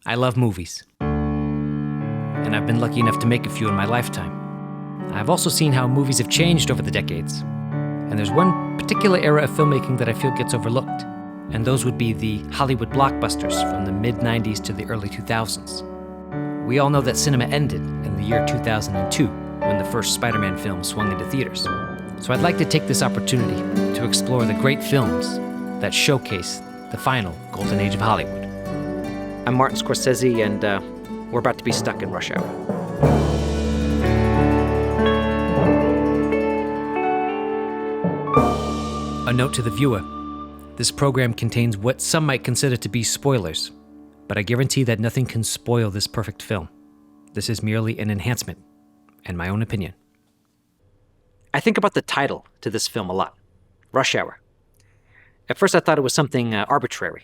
I love movies. And I've been lucky enough to make a few in my lifetime. I've also seen how movies have changed over the decades. And there's one particular era of filmmaking that I feel gets overlooked. And those would be the Hollywood blockbusters from the mid-90s to the early 2000s. We all know that cinema ended in the year 2002 when the first Spider-Man film swung into theaters. So I'd like to take this opportunity to explore the great films that showcase the final golden age of Hollywood. I'm Martin Scorsese, and we're about to be stuck in rush hour. A note to the viewer. This program contains what some might consider to be spoilers, but I guarantee that nothing can spoil this perfect film. This is merely an enhancement, and my own opinion. I think about the title to this film a lot, Rush Hour. At first I thought it was something arbitrary,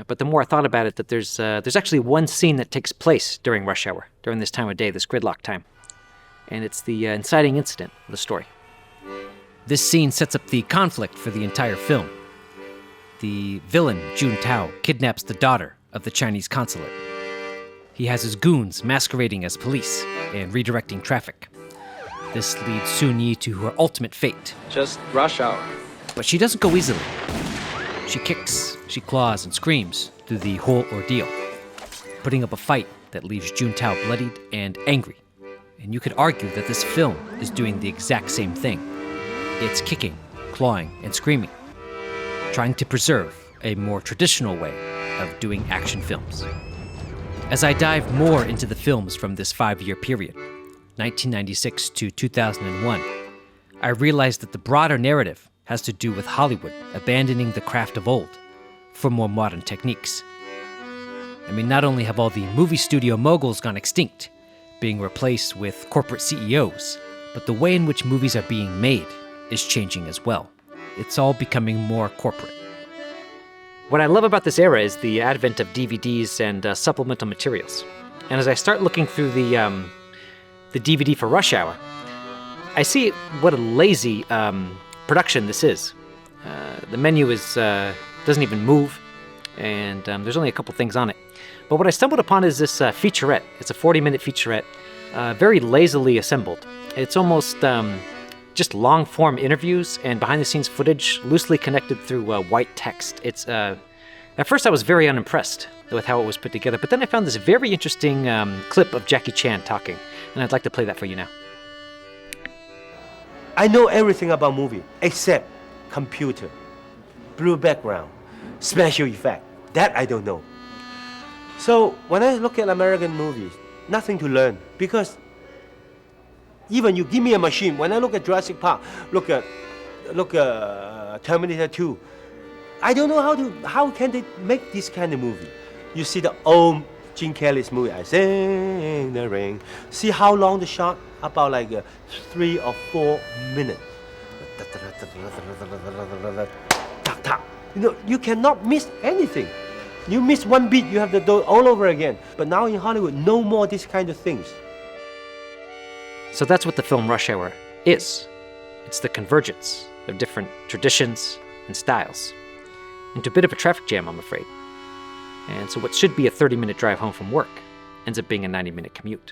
but the more I thought about it, that there's actually one scene that takes place during rush hour, during this time of day, this gridlock time, and it's the inciting incident of the story. This scene sets up the conflict for the entire film. The villain, Jun Tao, kidnaps the daughter of the Chinese consulate. He has his goons masquerading as police and redirecting traffic. This leads Sun Yi to her ultimate fate. Just rush hour. But she doesn't go easily. She kicks, she claws, and screams through the whole ordeal, putting up a fight that leaves Jun Tao bloodied and angry. And you could argue that this film is doing the exact same thing. It's kicking, clawing, and screaming, trying to preserve a more traditional way of doing action films. As I dive more into the films from this 5-year period, 1996 to 2001, I realized that the broader narrative has to do with Hollywood abandoning the craft of old for more modern techniques. I mean, not only have all the movie studio moguls gone extinct, being replaced with corporate CEOs, but the way in which movies are being made is changing as well. It's all becoming more corporate. What I love about this era is the advent of DVDs and supplemental materials. And as I start looking through the DVD for Rush Hour, I see what a lazy production this is. The menu doesn't even move, and there's only a couple things on it. But what I stumbled upon is this featurette. It's a 40-minute featurette, very lazily assembled. It's almost just long-form interviews and behind-the-scenes footage loosely connected through white text. It's at first I was very unimpressed with how it was put together, but then I found this very interesting clip of Jackie Chan talking, and I'd like to play that for you now. I know everything about movie except computer, blue background, special effect. That I don't know. So when I look at American movies, nothing to learn, because even you give me a machine. When I look at Jurassic Park, look at Terminator 2, I don't know how can they make this kind of movie. You see the old Gene Kelly's movie, I Sing the Rain. See how long the shot? About like 3 or 4 minutes. You know, you cannot miss anything. You miss one beat, you have to do it all over again. But now in Hollywood, no more these kind of things. So that's what the film Rush Hour is. It's the convergence of different traditions and styles into a bit of a traffic jam, I'm afraid. And so what should be a 30-minute drive home from work ends up being a 90-minute commute.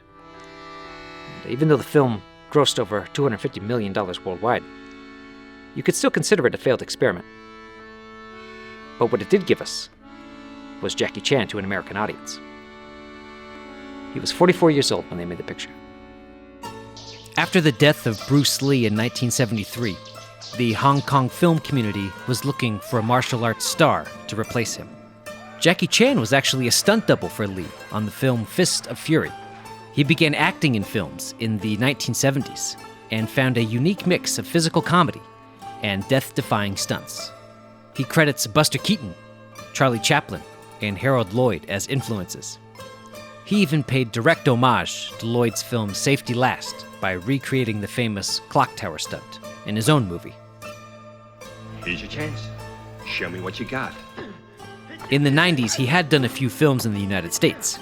And even though the film grossed over $250 million worldwide, you could still consider it a failed experiment. But what it did give us was Jackie Chan to an American audience. He was 44 years old when they made the picture. After the death of Bruce Lee in 1973, the Hong Kong film community was looking for a martial arts star to replace him. Jackie Chan was actually a stunt double for Lee on the film Fist of Fury. He began acting in films in the 1970s and found a unique mix of physical comedy and death-defying stunts. He credits Buster Keaton, Charlie Chaplin, and Harold Lloyd as influences. He even paid direct homage to Lloyd's film Safety Last by recreating the famous clock tower stunt in his own movie. Here's your chance. Show me what you got. In the 90s, he had done a few films in the United States,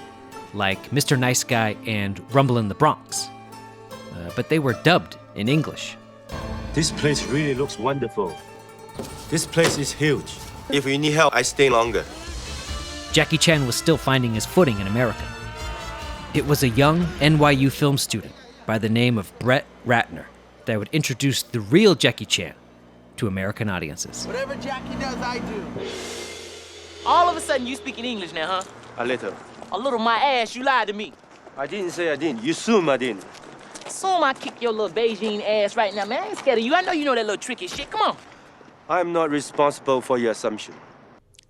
like Mr. Nice Guy and Rumble in the Bronx, but they were dubbed in English. This place really looks wonderful. This place is huge. If you need help, I stay longer. Jackie Chan was still finding his footing in America. It was a young NYU film student by the name of Brett Ratner that would introduce the real Jackie Chan to American audiences. Whatever Jackie does, I do. All of a sudden, you speaking English now, huh? A little. A little my ass, you lied to me. I didn't say I didn't. You assume I didn't. Assume I kick your little Beijing ass right now, man. I ain't scared of you. I know you know that little tricky shit. Come on. I'm not responsible for your assumption.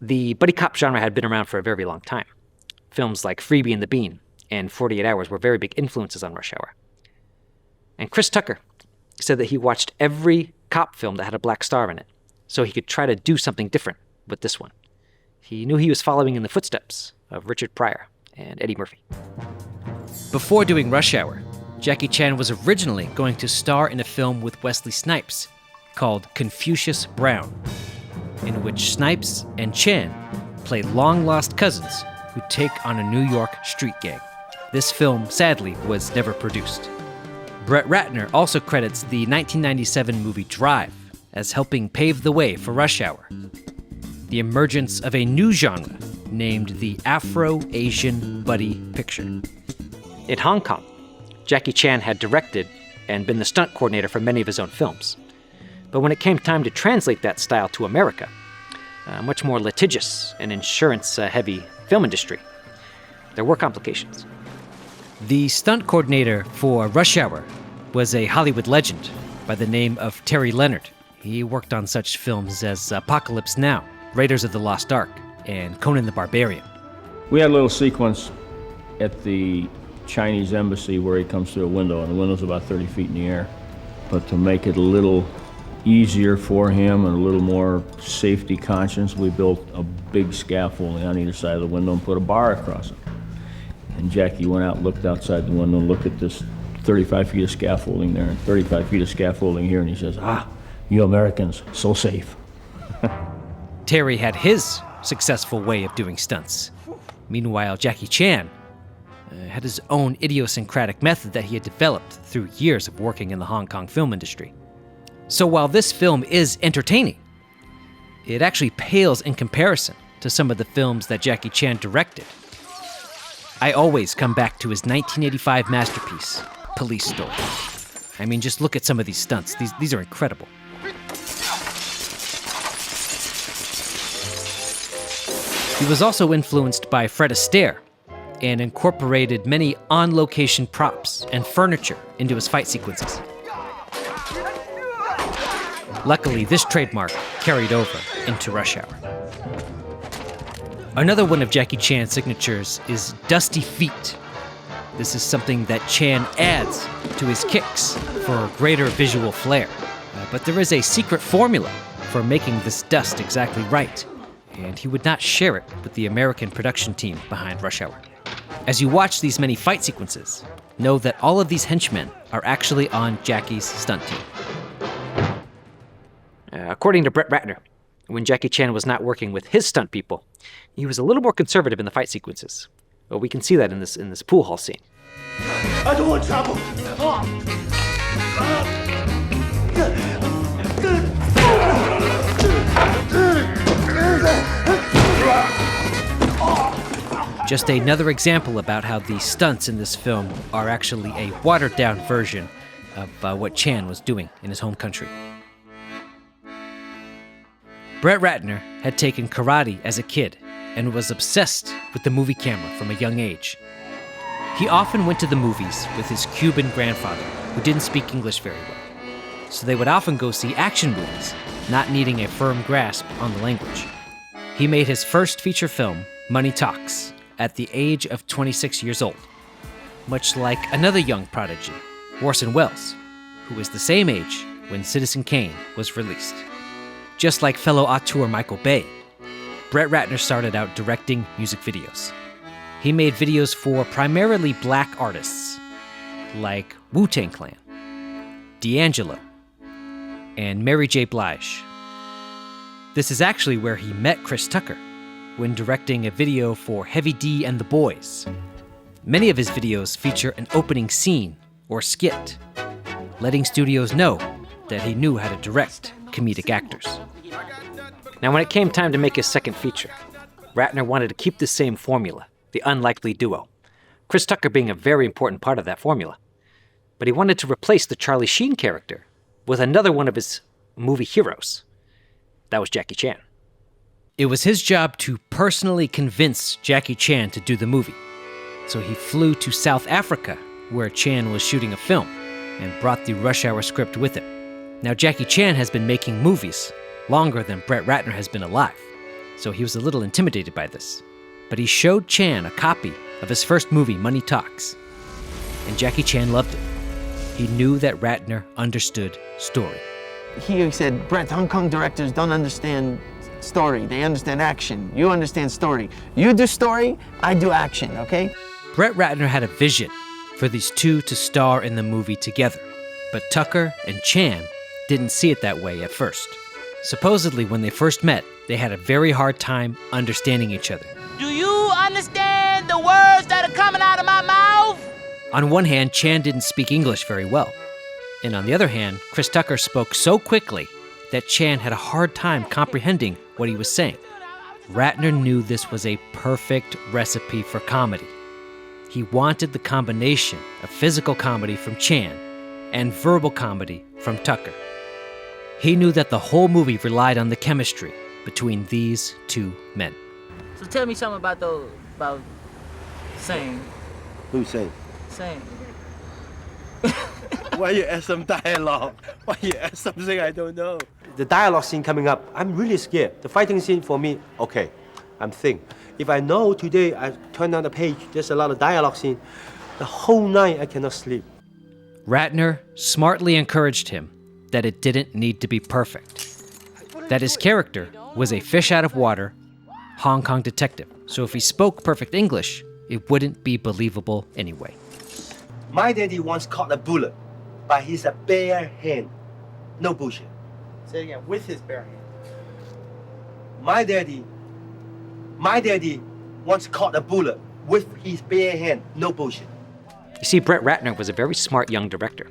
The buddy cop genre had been around for a very long time. Films like Freebie and the Bean and 48 Hours were very big influences on Rush Hour. And Chris Tucker said that he watched every cop film that had a black star in it, so he could try to do something different with this one. He knew he was following in the footsteps of Richard Pryor and Eddie Murphy. Before doing Rush Hour, Jackie Chan was originally going to star in a film with Wesley Snipes called Confucius Brown, in which Snipes and Chan play long-lost cousins who take on a New York street gang. This film, sadly, was never produced. Brett Ratner also credits the 1997 movie Drive as helping pave the way for Rush Hour, the emergence of a new genre named the Afro-Asian buddy picture. In Hong Kong, Jackie Chan had directed and been the stunt coordinator for many of his own films. But when it came time to translate that style to America, a much more litigious and insurance-heavy film industry, there were complications. The stunt coordinator for Rush Hour was a Hollywood legend by the name of Terry Leonard. He worked on such films as Apocalypse Now, Raiders of the Lost Ark, and Conan the Barbarian. We had a little sequence at the Chinese embassy where he comes through a window, and the window's about 30 feet in the air. But to make it a little easier for him and a little more safety conscious, we built a big scaffolding on either side of the window and put a bar across it. And Jackie went out, looked outside the window, and looked at this 35 feet of scaffolding there and 35 feet of scaffolding here, and he says, you Americans, so safe. Terry had his successful way of doing stunts. Meanwhile, Jackie Chan had his own idiosyncratic method that he had developed through years of working in the Hong Kong film industry. So while this film is entertaining, it actually pales in comparison to some of the films that Jackie Chan directed. I always come back to his 1985 masterpiece, Police Story. I mean, just look at some of these stunts. These are incredible. He was also influenced by Fred Astaire and incorporated many on-location props and furniture into his fight sequences. Luckily, this trademark carried over into Rush Hour. Another one of Jackie Chan's signatures is dusty feet. This is something that Chan adds to his kicks for greater visual flair. But there is a secret formula for making this dust exactly right, and he would not share it with the American production team behind Rush Hour. As you watch these many fight sequences, know that all of these henchmen are actually on Jackie's stunt team. According to Brett Ratner, when Jackie Chan was not working with his stunt people, he was a little more conservative in the fight sequences. Well, we can see that in this pool hall scene. I don't want trouble. Just another example about how the stunts in this film are actually a watered-down version of what Chan was doing in his home country. Brett Ratner had taken karate as a kid and was obsessed with the movie camera from a young age. He often went to the movies with his Cuban grandfather, who didn't speak English very well. So they would often go see action movies, not needing a firm grasp on the language. He made his first feature film, Money Talks, at the age of 26 years old, much like another young prodigy, Orson Welles, who was the same age when Citizen Kane was released. Just like fellow auteur Michael Bay, Brett Ratner started out directing music videos. He made videos for primarily black artists like Wu-Tang Clan, D'Angelo, and Mary J. Blige. This is actually where he met Chris Tucker when directing a video for Heavy D and the Boys. Many of his videos feature an opening scene or skit, letting studios know that he knew how to direct comedic actors. Now, when it came time to make his second feature, Ratner wanted to keep the same formula, the unlikely duo, Chris Tucker being a very important part of that formula. But he wanted to replace the Charlie Sheen character with another one of his movie heroes. That was Jackie Chan. It was his job to personally convince Jackie Chan to do the movie. So he flew to South Africa, where Chan was shooting a film, and brought the Rush Hour script with him. Now, Jackie Chan has been making movies longer than Brett Ratner has been alive, so he was a little intimidated by this. But he showed Chan a copy of his first movie, Money Talks, and Jackie Chan loved it. He knew that Ratner understood story. He said, Brett, Hong Kong directors don't understand story. They understand action. You understand story. You do story, I do action, okay? Brett Ratner had a vision for these two to star in the movie together, but Tucker and Chan didn't see it that way at first. Supposedly, when they first met, they had a very hard time understanding each other. Do you understand the words that are coming out of my mouth? On one hand, Chan didn't speak English very well. And on the other hand, Chris Tucker spoke so quickly that Chan had a hard time comprehending what he was saying. Ratner knew this was a perfect recipe for comedy. He wanted the combination of physical comedy from Chan and verbal comedy from Tucker. He knew that the whole movie relied on the chemistry between these two men. So tell me something about saying. Who's saying? Saying. Why you ask some dialogue? Why you ask something I don't know? The dialogue scene coming up, I'm really scared. The fighting scene for me, okay, I'm thinking. If I know today, I turn on the page, there's a lot of dialogue scene, the whole night I cannot sleep. Ratner smartly encouraged him that it didn't need to be perfect, that his character was a fish out of water Hong Kong detective, so if he spoke perfect English, it wouldn't be believable anyway. My daddy once caught a bullet by his bare hand. No bullshit. Say it again, with his bare hand. My daddy once caught a bullet with his bare hand. No bullshit. You see, Brett Ratner was a very smart young director.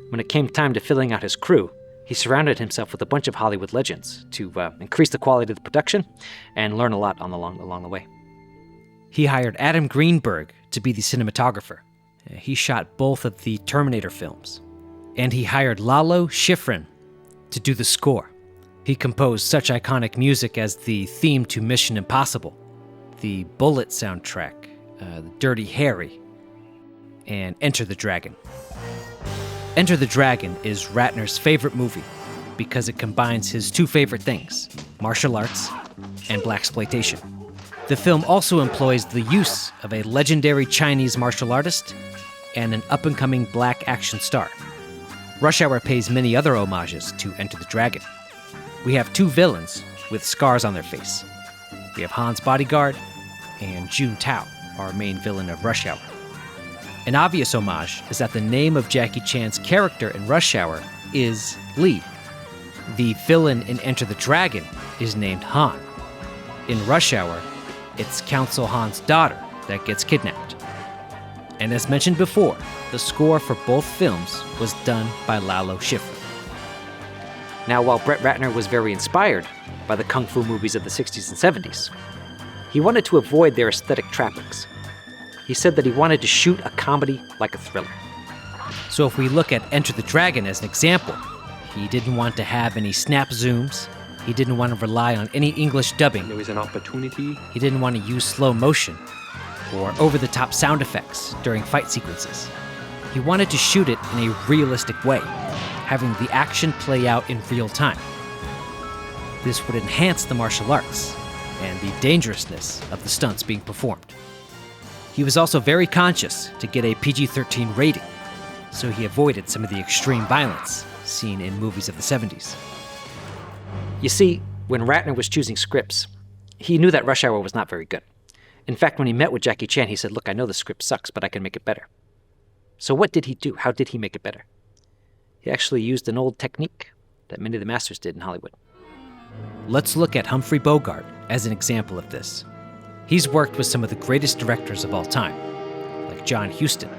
When it came time to filling out his crew, he surrounded himself with a bunch of Hollywood legends to increase the quality of the production and learn a lot along the way. He hired Adam Greenberg to be the cinematographer. He shot both of the Terminator films. And he hired Lalo Schifrin to do the score. He composed such iconic music as the theme to Mission Impossible, the Bullet soundtrack, Dirty Harry, and Enter the Dragon. Enter the Dragon is Ratner's favorite movie because it combines his two favorite things, martial arts and blaxploitation. The film also employs the use of a legendary Chinese martial artist and an up-and-coming black action star. Rush Hour pays many other homages to Enter the Dragon. We have two villains with scars on their face. We have Han's bodyguard and Jun Tao, our main villain of Rush Hour. An obvious homage is that the name of Jackie Chan's character in Rush Hour is Lee. The villain in Enter the Dragon is named Han. In Rush Hour, it's Counsel Han's daughter that gets kidnapped. And as mentioned before, the score for both films was done by Lalo Schifrin. Now, while Brett Ratner was very inspired by the kung fu movies of the 60s and 70s, he wanted to avoid their aesthetic trappings. He said that he wanted to shoot a comedy like a thriller. So if we look at Enter the Dragon as an example, he didn't want to have any snap zooms. He didn't want to rely on any English dubbing. There is an opportunity. He didn't want to use slow motion or over-the-top sound effects during fight sequences. He wanted to shoot it in a realistic way, having the action play out in real time. This would enhance the martial arts and the dangerousness of the stunts being performed. He was also very conscious to get a PG-13 rating, so he avoided some of the extreme violence seen in movies of the 70s. You see, when Ratner was choosing scripts, he knew that Rush Hour was not very good. In fact, when he met with Jackie Chan, he said, "Look, I know the script sucks, but I can make it better." So what did he do? How did he make it better? He actually used an old technique that many of the masters did in Hollywood. Let's look at Humphrey Bogart as an example of this. He's worked with some of the greatest directors of all time, like John Huston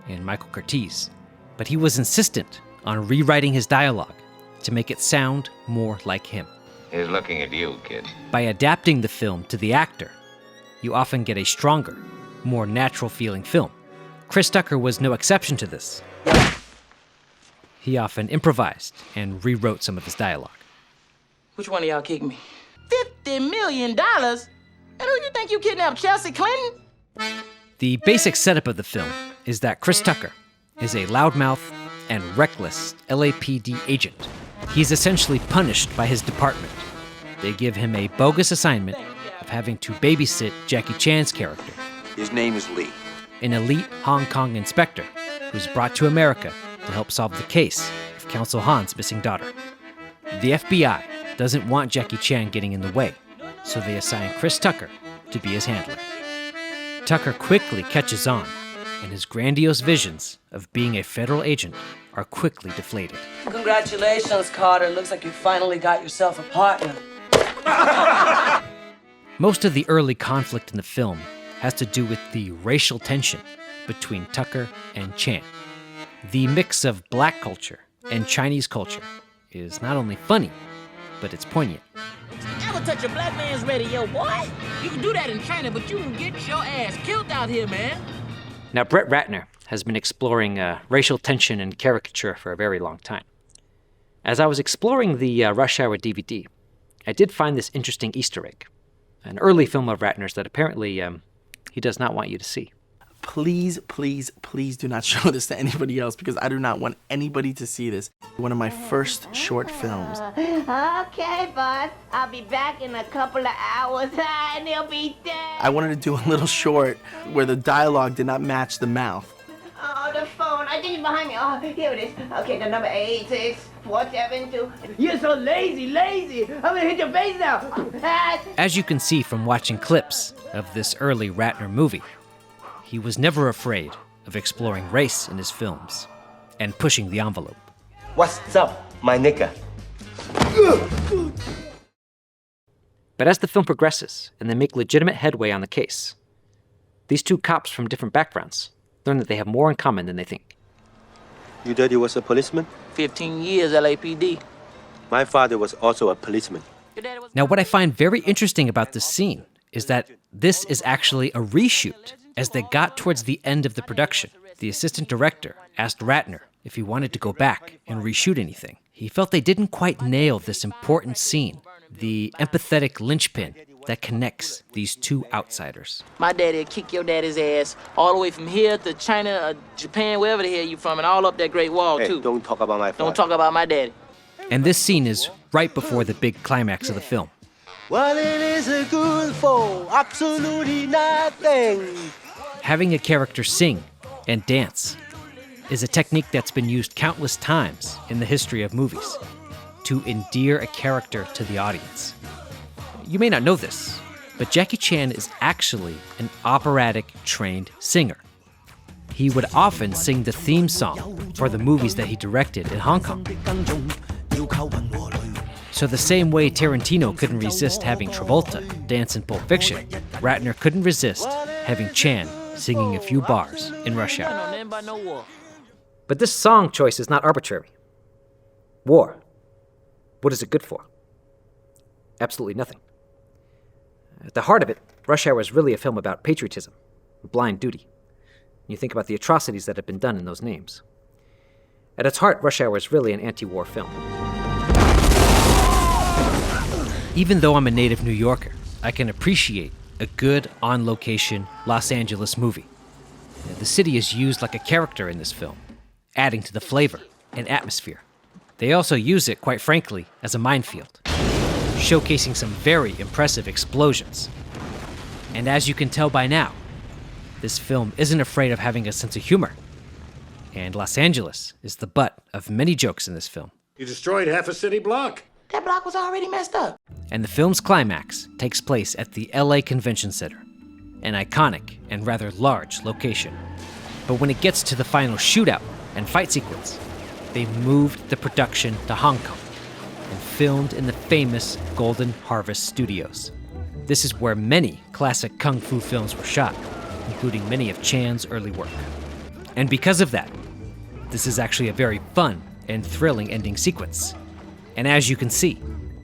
and Michael Curtiz, but he was insistent on rewriting his dialogue to make it sound more like him. He's looking at you, kid. By adapting the film to the actor, you often get a stronger, more natural-feeling film. Chris Tucker was no exception to this. He often improvised and rewrote some of his dialogue. Which one of y'all kicked me? $50 million? And who you think you kidnapped, Chelsea Clinton? The basic setup of the film is that Chris Tucker is a loudmouth and reckless LAPD agent. He's essentially punished by his department. They give him a bogus assignment of having to babysit Jackie Chan's character, His name is Lee. an elite Hong Kong inspector who's brought to America to help solve the case of Counsel Han's missing daughter. The FBI doesn't want Jackie Chan getting in the way, so they assign Chris Tucker to be his handler. Tucker quickly catches on, and his grandiose visions of being a federal agent are quickly deflated. Congratulations, Carter. Looks like you finally got yourself a partner. Most of the early conflict in the film has to do with the racial tension between Tucker and Chan. The mix of black culture and Chinese culture is not only funny, but it's poignant. Never touch a black man's radio, boy. You can do that in China, but you can get your ass killed out here, man. Now, Brett Ratner has been exploring racial tension and caricature for a very long time. As I was exploring the Rush Hour DVD, I did find this interesting Easter egg, an early film of Ratner's that apparently he does not want you to see. Please, please, please do not show this to anybody else because I do not want anybody to see this. One of my first short films. Okay, boss. I'll be back in a couple of hours and he'll be dead. I wanted to do a little short where the dialogue did not match the mouth. Oh, the phone. I think it's behind me. Oh, here it is. Okay, the number 86472. You're so lazy. I'm gonna hit your face now. As you can see from watching clips of this early Ratner movie, he was never afraid of exploring race in his films and pushing the envelope. What's up, my nigga? But as the film progresses and they make legitimate headway on the case, these two cops from different backgrounds learn that they have more in common than they think. Your daddy was a policeman? 15 years, LAPD. My father was also a policeman. Now, what I find very interesting about this scene is that this is actually a reshoot. As they got towards the end of the production, the assistant director asked Ratner if he wanted to go back and reshoot anything. He felt they didn't quite nail this important scene, the empathetic linchpin that connects these two outsiders. My daddy'll kick your daddy's ass all the way from here to China, Japan, wherever the hell you from, and all up that Great Wall, too. Don't talk about my father. Don't talk about my daddy. And this scene is right before the big climax of the film. What it is good for? Absolutely nothing. Having a character sing and dance is a technique that's been used countless times in the history of movies to endear a character to the audience. You may not know this, but Jackie Chan is actually an operatic trained singer. He would often sing the theme song for the movies that he directed in Hong Kong. So the same way Tarantino couldn't resist having Travolta dance in Pulp Fiction, Ratner couldn't resist having Chan singing a few bars in Rush Hour. But this song choice is not arbitrary. War. What is it good for? Absolutely nothing. At the heart of it, Rush Hour is really a film about patriotism, blind duty. You think about the atrocities that have been done in those names. At its heart, Rush Hour is really an anti-war film. Even though I'm a native New Yorker, I can appreciate a good on-location Los Angeles movie. The city is used like a character in this film, adding to the flavor and atmosphere. They also use it, quite frankly, as a minefield, showcasing some very impressive explosions. And as you can tell by now, this film isn't afraid of having a sense of humor. And Los Angeles is the butt of many jokes in this film. You destroyed half a city block. That block was already messed up. And the film's climax takes place at the LA Convention Center, an iconic and rather large location. But when it gets to the final shootout and fight sequence, they moved the production to Hong Kong and filmed in the famous Golden Harvest Studios. This is where many classic kung fu films were shot, including many of Chan's early work. And because of that, this is actually a very fun and thrilling ending sequence. And as you can see,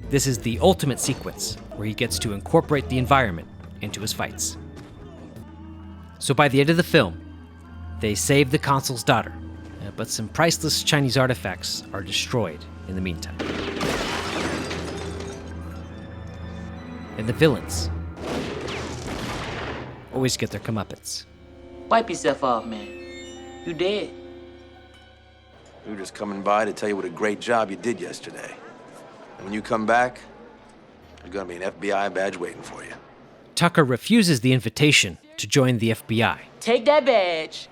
This is the ultimate sequence where he gets to incorporate the environment into his fights. So by the end of the film, they save the consul's daughter, but some priceless Chinese artifacts are destroyed in the meantime. And the villains always get their comeuppance. Wipe yourself off, man. You dead. We were just coming by to tell you what a great job you did yesterday. And when you come back, there's gonna be an FBI badge waiting for you. Tucker refuses the invitation to join the FBI Take that badge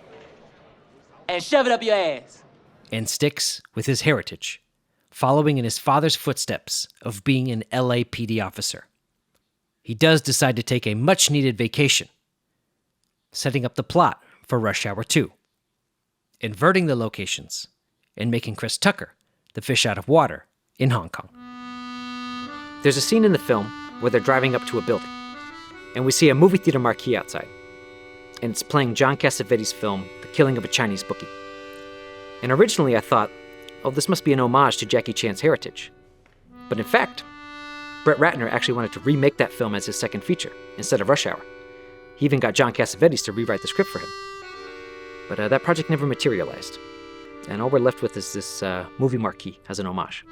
and shove it up your ass. and sticks with his heritage, following in his father's footsteps of being an LAPD officer. He does decide to take a much-needed vacation, setting up the plot for Rush Hour 2, inverting the locations and making Chris Tucker the fish out of water in Hong Kong. There's a scene in the film where they're driving up to a building, and we see a movie theater marquee outside, and it's playing John Cassavetes' film, The Killing of a Chinese Bookie. And originally I thought, oh, this must be an homage to Jackie Chan's heritage. But in fact, Brett Ratner actually wanted to remake that film as his second feature, instead of Rush Hour. He even got John Cassavetes to rewrite the script for him. But that project never materialized, and all we're left with is this movie marquee as an homage.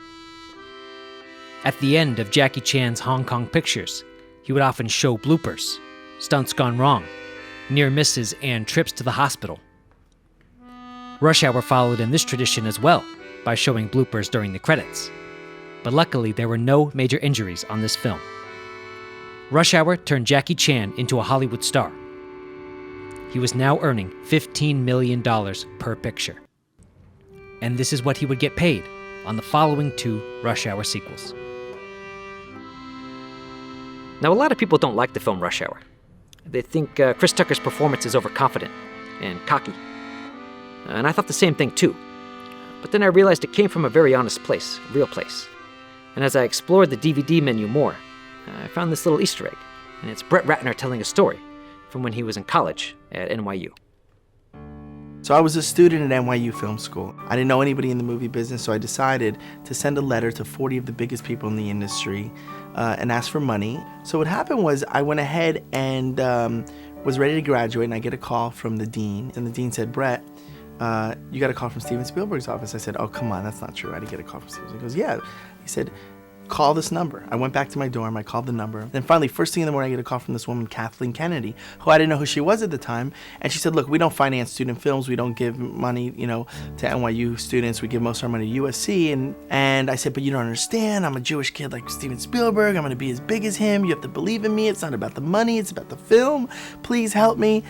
At the end of Jackie Chan's Hong Kong pictures, he would often show bloopers, stunts gone wrong, near misses, and trips to the hospital. Rush Hour followed in this tradition as well, by showing bloopers during the credits. But luckily, there were no major injuries on this film. Rush Hour turned Jackie Chan into a Hollywood star. He was now earning $15 million per picture. And this is what he would get paid on the following 2 Rush Hour sequels. Now, a lot of people don't like the film Rush Hour. They think Chris Tucker's performance is overconfident and cocky. And I thought the same thing too. But then I realized it came from a very honest place, a real place. And as I explored the DVD menu more, I found this little Easter egg. And it's Brett Ratner telling a story from when he was in college at NYU. So I was a student at NYU Film School. I didn't know anybody in the movie business, so I decided to send a letter to 40 of the biggest people in the industry and ask for money. So what happened was I went ahead and was ready to graduate, and I get a call from the dean. And the dean said, Brett, you got a call from Steven Spielberg's office. I said, oh, come on, that's not true. I didn't get a call from Steven. He goes, yeah. He said, call this number. I went back to my dorm, I called the number. Then finally, first thing in the morning, I get a call from this woman, Kathleen Kennedy, who I didn't know who she was at the time. And she said, look, we don't finance student films. We don't give money, to NYU students. We give most of our money to USC. And I said, but you don't understand. I'm a Jewish kid like Steven Spielberg. I'm going to be as big as him. You have to believe in me. It's not about the money. It's about the film. Please help me.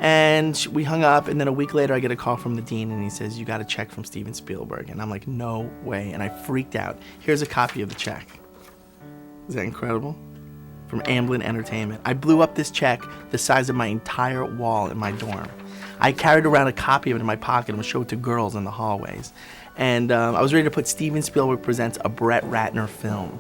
And we hung up, and then a week later I get a call from the dean, and he says, you got a check from Steven Spielberg. And I'm like, no way. And I freaked out. Here's a copy of the check. Is that incredible? From Amblin Entertainment. I blew up this check the size of my entire wall in my dorm. I carried around a copy of it in my pocket and would show it to girls in the hallways. And I was ready to put Steven Spielberg Presents a Brett Ratner film.